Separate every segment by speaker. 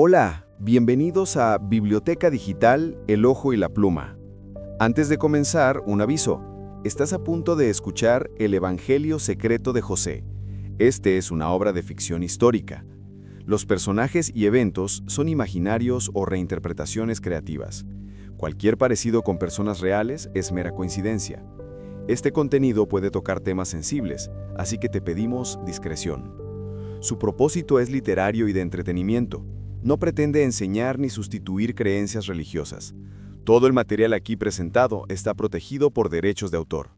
Speaker 1: Hola, bienvenidos a Biblioteca Digital, El Ojo y la Pluma. Antes de comenzar, un aviso. Estás a punto de escuchar El Evangelio Secreto de José. Este es una obra de ficción histórica. Los personajes y eventos son imaginarios o reinterpretaciones creativas. Cualquier parecido con personas reales es mera coincidencia. Este contenido puede tocar temas sensibles, así que te pedimos discreción. Su propósito es literario y de entretenimiento. No pretende enseñar ni sustituir creencias religiosas. Todo el material aquí presentado está protegido por derechos de autor.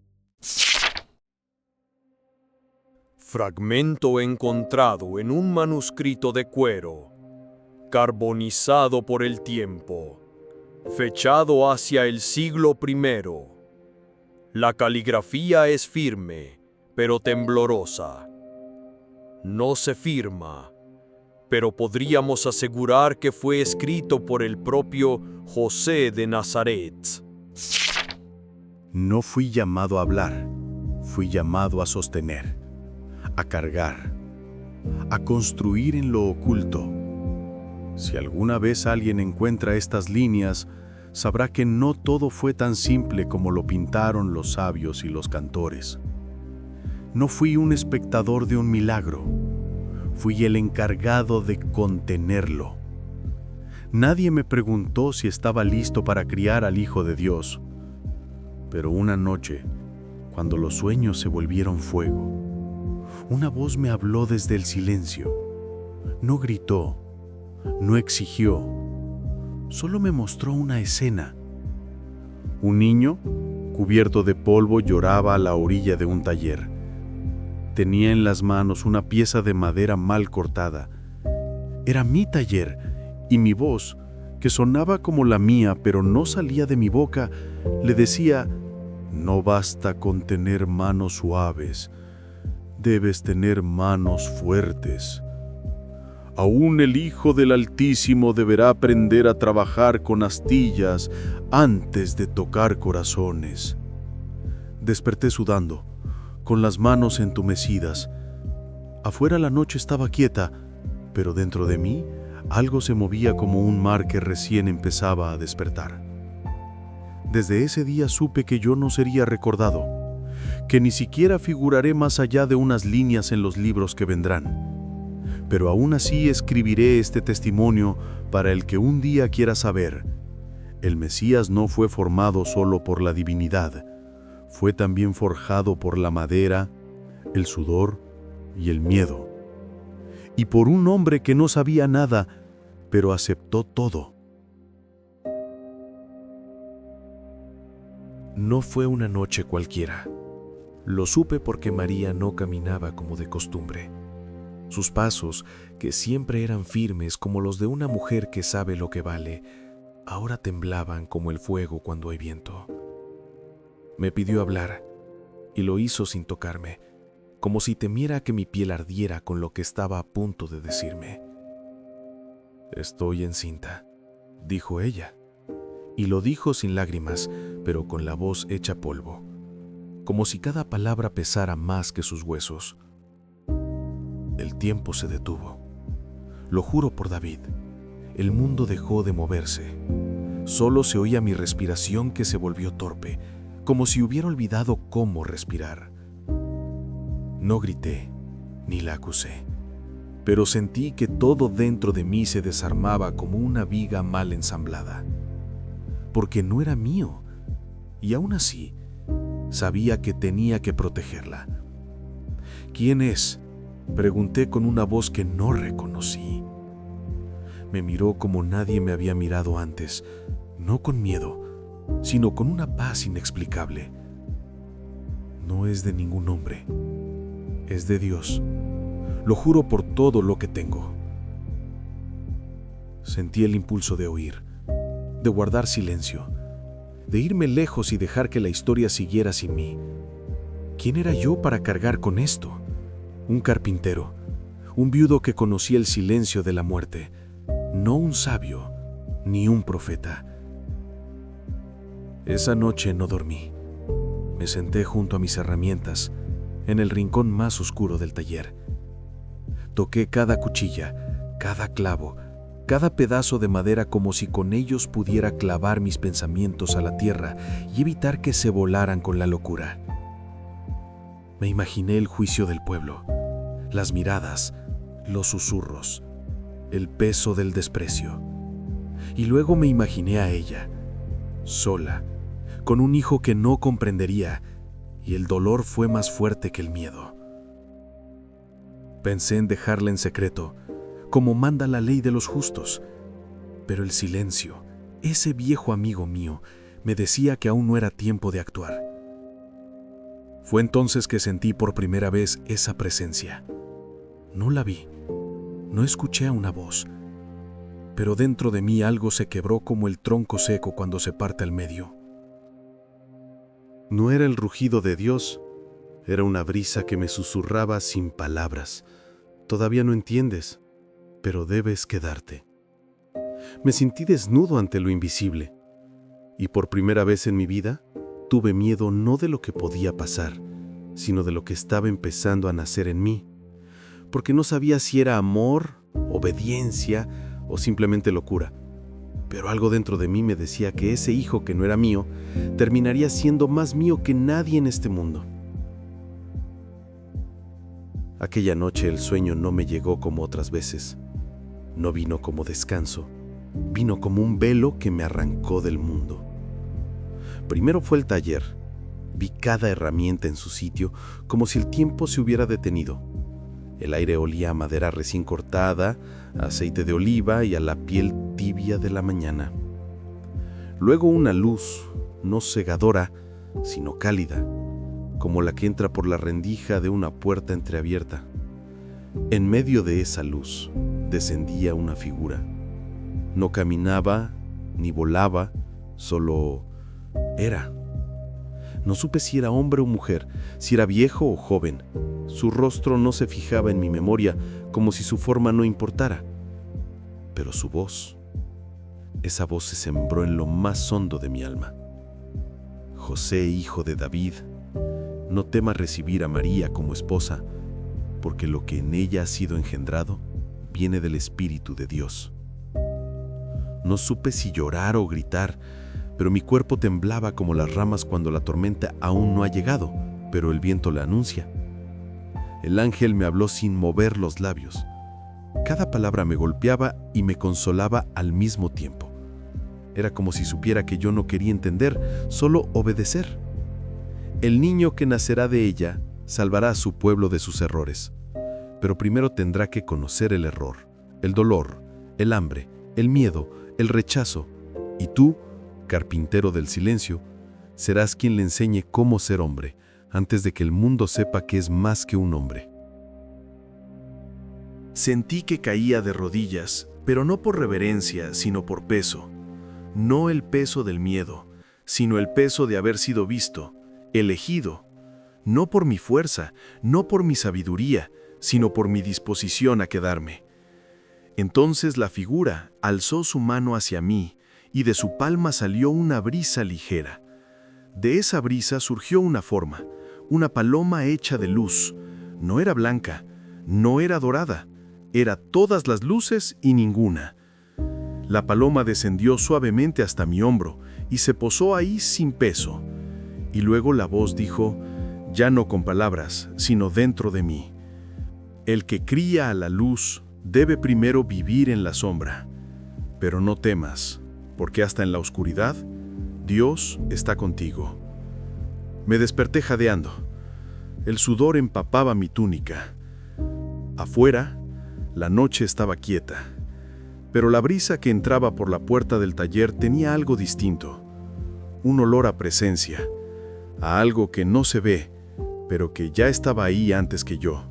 Speaker 2: Fragmento encontrado en un manuscrito de cuero, carbonizado por el tiempo, fechado hacia el siglo I. La caligrafía es firme, pero temblorosa. No se firma, pero podríamos asegurar que fue escrito por el propio José de Nazaret.
Speaker 3: No fui llamado a hablar, fui llamado a sostener, a cargar, a construir en lo oculto. Si alguna vez alguien encuentra estas líneas, sabrá que no todo fue tan simple como lo pintaron los sabios y los cantores. No fui un espectador de un milagro, fui el encargado de contenerlo. Nadie me preguntó si estaba listo para criar al Hijo de Dios. Pero una noche, cuando los sueños se volvieron fuego, una voz me habló desde el silencio. No gritó, no exigió, solo me mostró una escena. Un niño, cubierto de polvo, lloraba a la orilla de un taller. Tenía en las manos una pieza de madera mal cortada. Era mi taller, y mi voz, que sonaba como la mía pero no salía de mi boca, le decía: no basta con tener manos suaves, debes tener manos fuertes. Aún el Hijo del Altísimo deberá aprender a trabajar con astillas antes de tocar corazones. Desperté sudando, con las manos entumecidas. Afuera la noche estaba quieta, pero dentro de mí algo se movía como un mar que recién empezaba a despertar. Desde ese día supe que yo no sería recordado, que ni siquiera figuraré más allá de unas líneas en los libros que vendrán. Pero aún así escribiré este testimonio para el que un día quiera saber: el Mesías no fue formado solo por la divinidad, fue también forjado por la madera, el sudor y el miedo. Y por un hombre que no sabía nada, pero aceptó todo.
Speaker 4: No fue una noche cualquiera. Lo supe porque María no caminaba como de costumbre. Sus pasos, que siempre eran firmes como los de una mujer que sabe lo que vale, ahora temblaban como el fuego cuando hay viento. Me pidió hablar, y lo hizo sin tocarme, como si temiera que mi piel ardiera con lo que estaba a punto de decirme. «Estoy encinta», dijo ella, y lo dijo sin lágrimas, pero con la voz hecha polvo, como si cada palabra pesara más que sus huesos. El tiempo se detuvo. Lo juro por David, el mundo dejó de moverse. Solo se oía mi respiración que se volvió torpe, como si hubiera olvidado cómo respirar. No grité, ni la acusé, pero sentí que todo dentro de mí se desarmaba como una viga mal ensamblada, porque no era mío, y aún así sabía que tenía que protegerla. «¿Quién es?», pregunté con una voz que no reconocí. Me miró como nadie me había mirado antes, no con miedo, sino con una paz inexplicable. «No es de ningún hombre, es de Dios. Lo juro por todo lo que tengo». Sentí el impulso de oír, de guardar silencio, de irme lejos y dejar que la historia siguiera sin mí. ¿Quién era yo para cargar con esto? Un carpintero, un viudo que conocía el silencio de la muerte, no un sabio, ni un profeta. Esa noche no dormí. Me senté junto a mis herramientas, en el rincón más oscuro del taller. Toqué cada cuchilla, cada clavo, cada pedazo de madera como si con ellos pudiera clavar mis pensamientos a la tierra y evitar que se volaran con la locura. Me imaginé el juicio del pueblo, las miradas, los susurros, el peso del desprecio. Y luego me imaginé a ella, sola, con un hijo que no comprendería, y el dolor fue más fuerte que el miedo. Pensé en dejarla en secreto, como manda la ley de los justos, pero el silencio, ese viejo amigo mío, me decía que aún no era tiempo de actuar. Fue entonces que sentí por primera vez esa presencia. No la vi, no escuché a una voz, pero dentro de mí algo se quebró como el tronco seco cuando se parte al medio.
Speaker 3: No era el rugido de Dios, era una brisa que me susurraba sin palabras. Todavía no entiendes, pero debes quedarte. Me sentí desnudo ante lo invisible, y por primera vez en mi vida tuve miedo no de lo que podía pasar, sino de lo que estaba empezando a nacer en mí, porque no sabía si era amor, obediencia o simplemente locura. Pero algo dentro de mí me decía que ese hijo que no era mío terminaría siendo más mío que nadie en este mundo. Aquella noche el sueño no me llegó como otras veces. No vino como descanso, vino como un velo que me arrancó del mundo. Primero fue el taller. Vi cada herramienta en su sitio como si el tiempo se hubiera detenido. El aire olía a madera recién cortada, a aceite de oliva y a la piel tibia de la mañana. Luego una luz, no cegadora, sino cálida, como la que entra por la rendija de una puerta entreabierta. En medio de esa luz descendía una figura. No caminaba ni volaba, solo era. No supe si era hombre o mujer, si era viejo o joven. Su rostro no se fijaba en mi memoria, como si su forma no importara. Pero su voz, esa voz se sembró en lo más hondo de mi alma. José, hijo de David, no temas recibir a María como esposa, porque lo que en ella ha sido engendrado viene del Espíritu de Dios. No supe si llorar o gritar, pero mi cuerpo temblaba como las ramas cuando la tormenta aún no ha llegado, pero el viento la anuncia. El ángel me habló sin mover los labios. Cada palabra me golpeaba y me consolaba al mismo tiempo. Era como si supiera que yo no quería entender, solo obedecer. El niño que nacerá de ella salvará a su pueblo de sus errores. Pero primero tendrá que conocer el error, el dolor, el hambre, el miedo, el rechazo. Y tú, carpintero del silencio, serás quien le enseñe cómo ser hombre, antes de que el mundo sepa que es más que un hombre.
Speaker 4: Sentí que caía de rodillas, pero no por reverencia, sino por peso. No el peso del miedo, sino el peso de haber sido visto, elegido. No por mi fuerza, no por mi sabiduría, sino por mi disposición a quedarme. Entonces la figura alzó su mano hacia mí, y de su palma salió una brisa ligera. De esa brisa surgió una forma, una paloma hecha de luz. No era blanca, no era dorada, era todas las luces y ninguna. La paloma descendió suavemente hasta mi hombro y se posó ahí sin peso. Y luego la voz dijo, ya no con palabras, sino dentro de mí: el que cría a la luz debe primero vivir en la sombra. Pero no temas, porque hasta en la oscuridad, Dios está contigo. Me desperté jadeando. El sudor empapaba mi túnica. Afuera, la noche estaba quieta, pero la brisa que entraba por la puerta del taller tenía algo distinto. Un olor a presencia, a algo que no se ve, pero que ya estaba ahí antes que yo.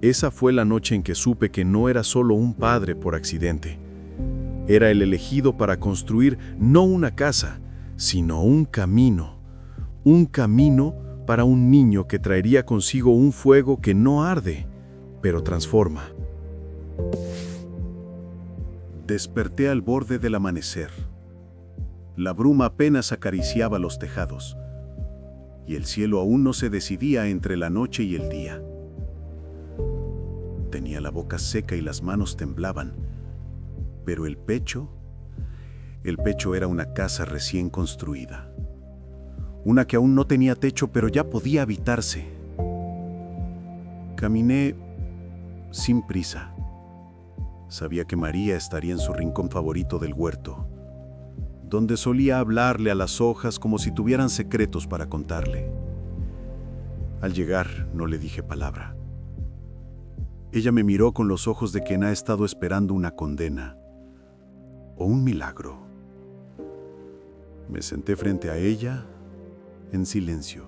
Speaker 4: Esa fue la noche en que supe que no era solo un padre por accidente. Era el elegido para construir no una casa, sino un camino para un niño que traería consigo un fuego que no arde, pero transforma.
Speaker 3: Desperté al borde del amanecer. La bruma apenas acariciaba los tejados, y el cielo aún no se decidía entre la noche y el día. Tenía la boca seca y las manos temblaban. Pero el pecho era una casa recién construida. Una que aún no tenía techo, pero ya podía habitarse. Caminé sin prisa. Sabía que María estaría en su rincón favorito del huerto, donde solía hablarle a las hojas como si tuvieran secretos para contarle. Al llegar, no le dije palabra. Ella me miró con los ojos de quien ha estado esperando una condena o un milagro. Me senté frente a ella, en silencio.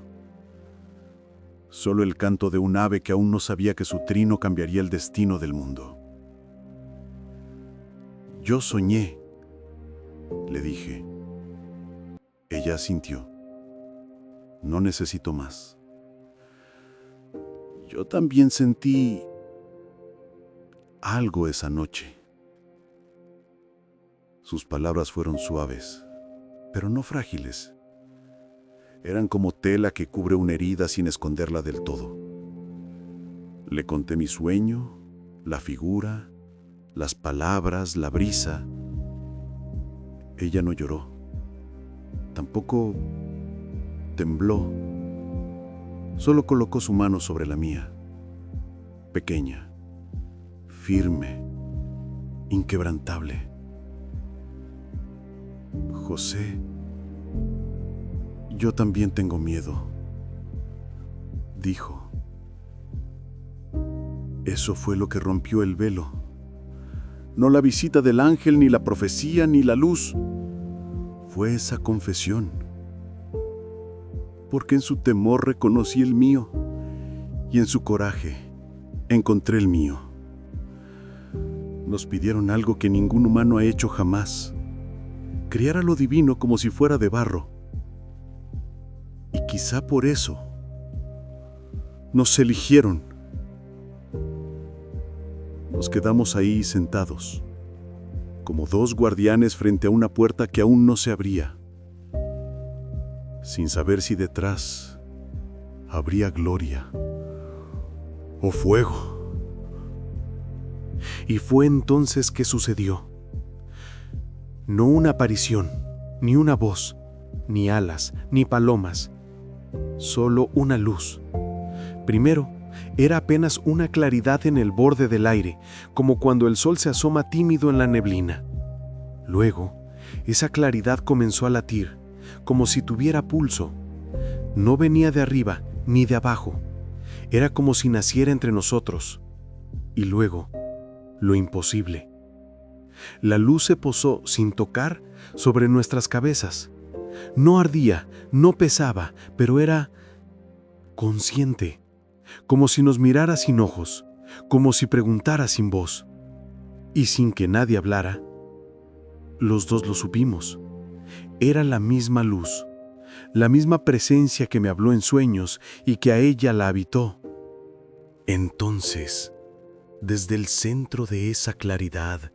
Speaker 3: Solo el canto de un ave que aún no sabía que su trino cambiaría el destino del mundo. Yo soñé, le dije. Ella asintió. No necesito más. Yo también sentí algo esa noche. Sus palabras fueron suaves, pero no frágiles. Eran como tela que cubre una herida sin esconderla del todo. Le conté mi sueño, la figura, las palabras, la brisa. Ella no lloró. Tampoco tembló. Solo colocó su mano sobre la mía. Pequeña, firme, inquebrantable. José, yo también tengo miedo, dijo. Eso fue lo que rompió el velo. No la visita del ángel, ni la profecía, ni la luz. Fue esa confesión. Porque en su temor reconocí el mío, y en su coraje encontré el mío. Nos pidieron algo que ningún humano ha hecho jamás: criar a lo divino como si fuera de barro. Y quizá por eso nos eligieron. Nos quedamos ahí sentados, como dos guardianes frente a una puerta que aún no se abría, sin saber si detrás habría gloria o fuego.
Speaker 4: Y fue entonces que sucedió. No una aparición, ni una voz, ni alas, ni palomas, solo una luz. Primero, era apenas una claridad en el borde del aire, como cuando el sol se asoma tímido en la neblina. Luego, esa claridad comenzó a latir, como si tuviera pulso. No venía de arriba ni de abajo. Era como si naciera entre nosotros. Y luego, lo imposible. La luz se posó sin tocar sobre nuestras cabezas. No ardía, no pesaba, pero era consciente, como si nos mirara sin ojos, como si preguntara sin voz. Y sin que nadie hablara, los dos lo supimos. Era la misma luz, la misma presencia que me habló en sueños y que a ella la habitó. Entonces, desde el centro de esa claridad,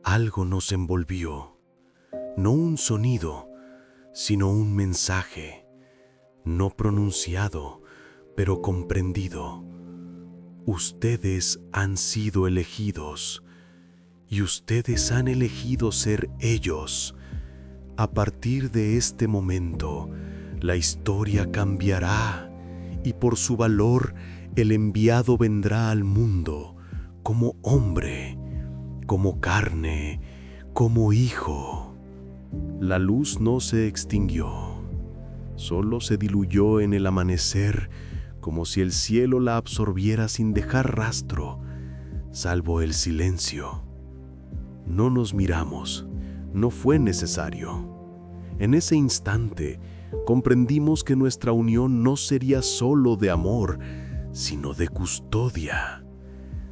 Speaker 4: algo nos envolvió. No un sonido, sino un mensaje, no pronunciado, pero comprendido. Ustedes han sido elegidos, y ustedes han elegido ser ellos. A partir de este momento, la historia cambiará, y por su valor, el enviado vendrá al mundo como hombre, como carne, como hijo. La luz no se extinguió, solo se diluyó en el amanecer, como si el cielo la absorbiera sin dejar rastro, salvo el silencio. No nos miramos, no fue necesario. En ese instante, comprendimos que nuestra unión no sería solo de amor, sino de custodia.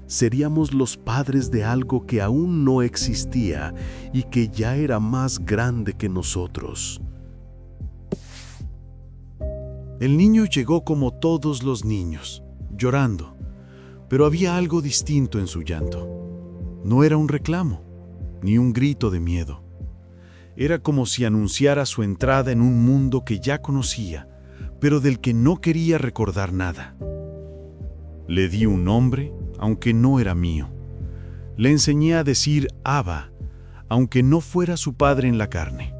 Speaker 4: Seríamos los padres de algo que aún no existía y que ya era más grande que nosotros. El niño llegó como todos los niños, llorando, pero había algo distinto en su llanto. No era un reclamo, ni un grito de miedo. Era como si anunciara su entrada en un mundo que ya conocía, pero del que no quería recordar nada. Le di un nombre, aunque no era mío. Le enseñé a decir Abba,
Speaker 3: aunque no fuera su padre en la carne.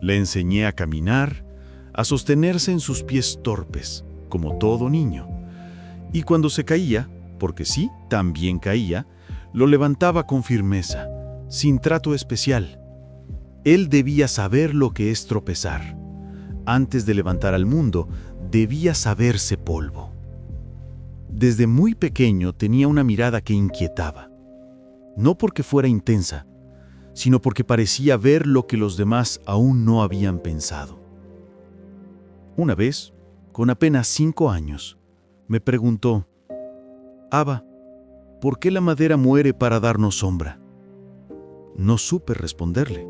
Speaker 3: Le enseñé a caminar, a sostenerse en sus pies torpes, como todo niño. Y cuando se caía, porque sí, también caía, lo levantaba con firmeza, sin trato especial. Él debía saber lo que es tropezar. Antes de levantar al mundo, debía saberse polvo. Desde muy pequeño tenía una mirada que inquietaba. No porque fuera intensa, sino porque parecía ver lo que los demás aún no habían pensado. Una vez, con apenas 5 años, me preguntó: «Abba, ¿por qué la madera muere para darnos sombra?». No supe responderle.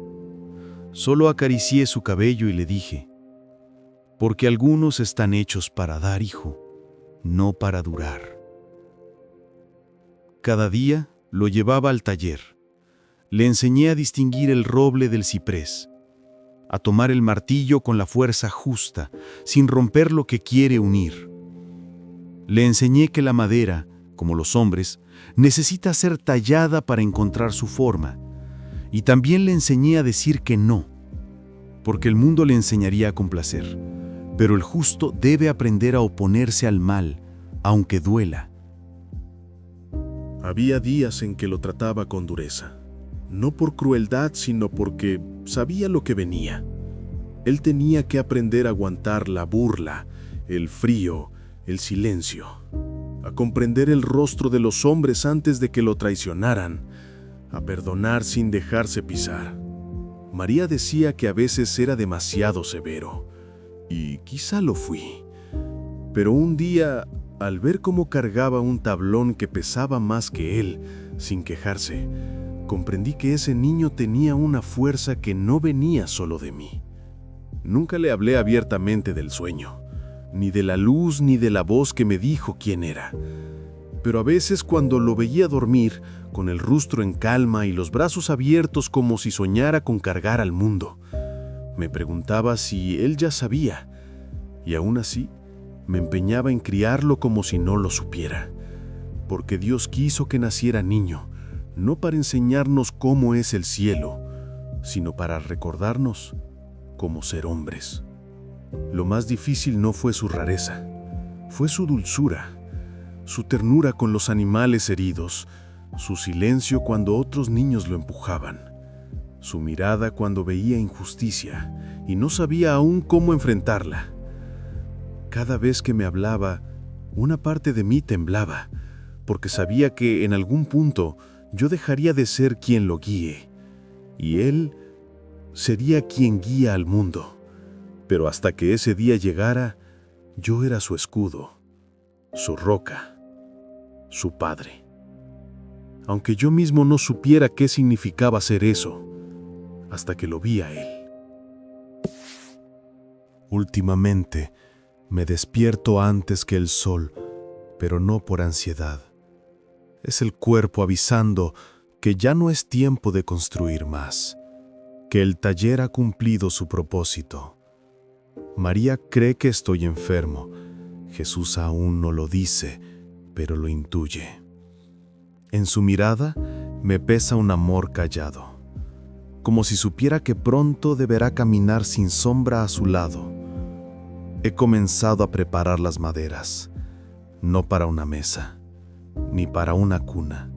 Speaker 3: Solo acaricié su cabello y le dije: «Porque algunos están hechos para dar, hijo, no para durar». Cada día lo llevaba al taller. Le enseñé a distinguir el roble del ciprés, a tomar el martillo con la fuerza justa, sin romper lo que quiere unir. Le enseñé que la madera, como los hombres, necesita ser tallada para encontrar su forma. Y también le enseñé a decir que no, porque el mundo le enseñaría a complacer, pero el justo debe aprender a oponerse al mal, aunque duela.
Speaker 5: Había días en que lo trataba con dureza, no por crueldad, sino porque sabía lo que venía. Él tenía que aprender a aguantar la burla, el frío, el silencio, a comprender el rostro de los hombres antes de que lo traicionaran, a perdonar sin dejarse pisar. María decía que a veces era demasiado severo, y quizá lo fui. Pero un día, al ver cómo cargaba un tablón que pesaba más que él, sin quejarse, comprendí que ese niño tenía una fuerza que no venía solo de mí. Nunca le hablé abiertamente del sueño, ni de la luz ni de la voz que me dijo quién era. Pero a veces cuando lo veía dormir, con el rostro en calma y los brazos abiertos como si soñara con cargar al mundo, me preguntaba si él ya sabía, y aún así me empeñaba en criarlo como si no lo supiera, porque Dios quiso que naciera niño, no para enseñarnos cómo es el cielo, sino para recordarnos cómo ser hombres. Lo más difícil no fue su rareza, fue su dulzura, su ternura con los animales heridos, su silencio cuando otros niños lo empujaban, su mirada cuando veía injusticia y no sabía aún cómo enfrentarla. Cada vez que me hablaba, una parte de mí temblaba, porque sabía que en algún punto yo dejaría de ser quien lo guíe, y él sería quien guía al mundo. Pero hasta que ese día llegara, yo era su escudo, su roca, su padre. Aunque yo mismo no supiera qué significaba ser eso, hasta que lo vi a él.
Speaker 3: Últimamente, me despierto antes que el sol, pero no por ansiedad. Es el cuerpo avisando que ya no es tiempo de construir más, que el taller ha cumplido su propósito. María cree que estoy enfermo. Jesús aún no lo dice, pero lo intuye. En su mirada me pesa un amor callado, como si supiera que pronto deberá caminar sin sombra a su lado. He comenzado a preparar las maderas, no para una mesa, ni para una cuna,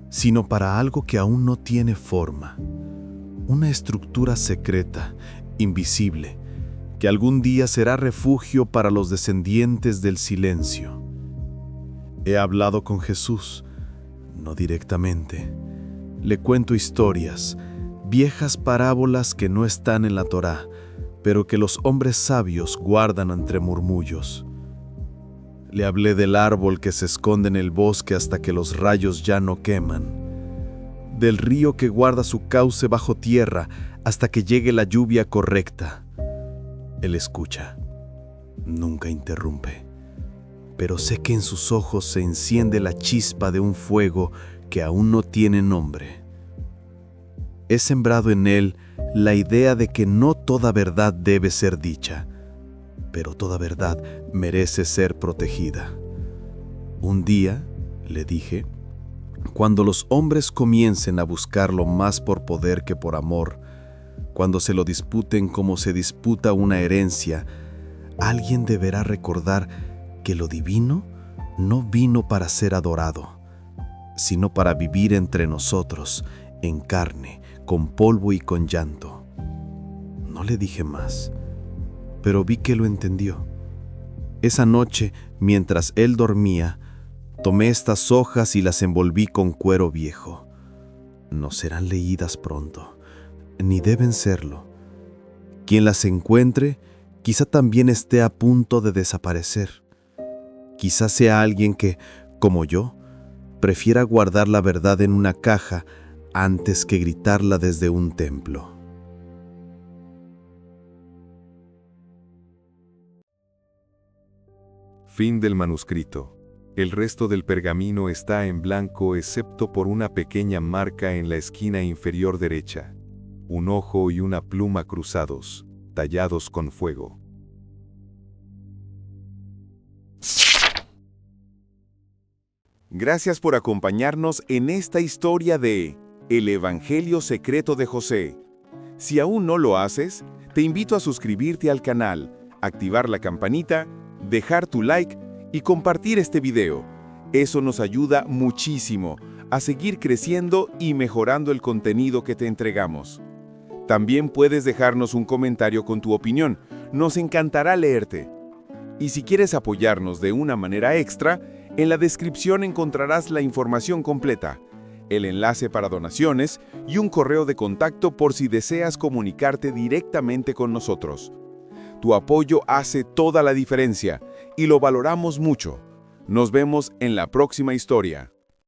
Speaker 3: sino para algo que aún no tiene forma, una estructura secreta, invisible, que algún día será refugio para los descendientes del silencio. He hablado con Jesús, no directamente. Le cuento historias, viejas parábolas que no están en la Torá, pero que los hombres sabios guardan entre murmullos. Le hablé del árbol que se esconde en el bosque hasta que los rayos ya no queman, del río que guarda su cauce bajo tierra hasta que llegue la lluvia correcta. Él escucha, nunca interrumpe, pero sé que en sus ojos se enciende la chispa de un fuego que aún no tiene nombre. He sembrado en él la idea de que no toda verdad debe ser dicha, pero toda verdad merece ser protegida. Un día, le dije, Cuando los hombres comiencen a buscarlo más por poder que por amor, cuando se lo disputen como se disputa una herencia, alguien deberá recordar que lo divino no vino para ser adorado, sino para vivir entre nosotros, en carne, con polvo y con llanto. No le dije más, pero vi que lo entendió. Esa noche, mientras él dormía, tomé estas hojas y las envolví con cuero viejo. No serán leídas pronto, ni deben serlo. Quien las encuentre, quizá también esté a punto de desaparecer. Quizá sea alguien que, como yo, prefiera guardar la verdad en una caja antes que gritarla desde un templo.
Speaker 1: Fin del manuscrito. El resto del pergamino está en blanco excepto por una pequeña marca en la esquina inferior derecha. Un ojo y una pluma cruzados, tallados con fuego. Gracias por acompañarnos en esta historia de El Evangelio Secreto de José. Si aún no lo haces, te invito a suscribirte al canal, activar la campanita, dejar tu like y compartir este video. Eso nos ayuda muchísimo a seguir creciendo y mejorando el contenido que te entregamos. También puedes dejarnos un comentario con tu opinión, nos encantará leerte. Y si quieres apoyarnos de una manera extra, en la descripción encontrarás la información completa, el enlace para donaciones y un correo de contacto por si deseas comunicarte directamente con nosotros. Tu apoyo hace toda la diferencia y lo valoramos mucho. Nos vemos en la próxima historia.